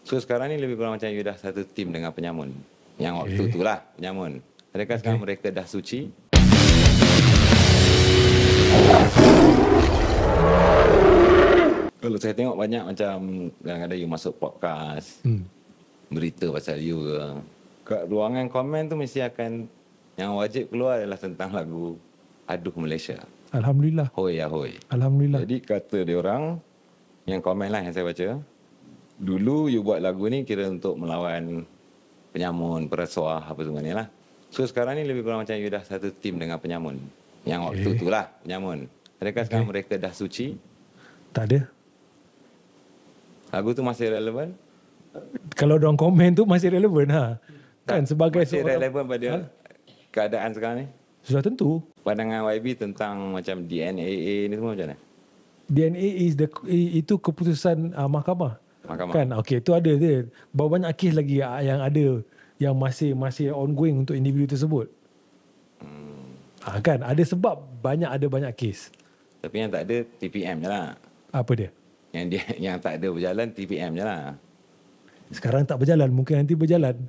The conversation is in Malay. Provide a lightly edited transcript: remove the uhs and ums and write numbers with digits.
So sekarang ni lebih kurang macam you dah satu tim dengan penyamun. Yang waktu tu lah penyamun. Adakah sekarang mereka dah suci? Kalau saya tengok banyak macam kadang-kadang you masuk podcast, berita pasal you ke. Kat ruangan komen tu mesti akan, yang wajib keluar adalah tentang lagu Aduh Malaysia. Alhamdulillah. Hoi ahoi. Alhamdulillah. Jadi kata dia orang, yang komen lah yang saya baca, dulu you buat lagu ni kira untuk melawan penyamun, perasuah, apa semua ni lah. So sekarang ni lebih kurang macam you dah satu tim dengan penyamun. Yang waktu tu lah penyamun. Adakah sekarang mereka dah suci? Tak ada. Lagu tu masih relevan? Kalau orang komen tu masih relevan ha. Kan sebagai masih seorang relevan pada keadaan sekarang ni? sudah tentu. Pandangan YB tentang macam DNAA ni semua macam mana? DNA itu keputusan mahkamah. Kan okey, itu ada dia. Berapa banyak kes lagi yang ada yang masih ongoing untuk individu tersebut. Kan ada sebab ada banyak kes. Tapi yang tak ada TPM je lah. Apa dia? Yang tak ada berjalan TPM je lah. Sekarang tak berjalan, mungkin nanti berjalan.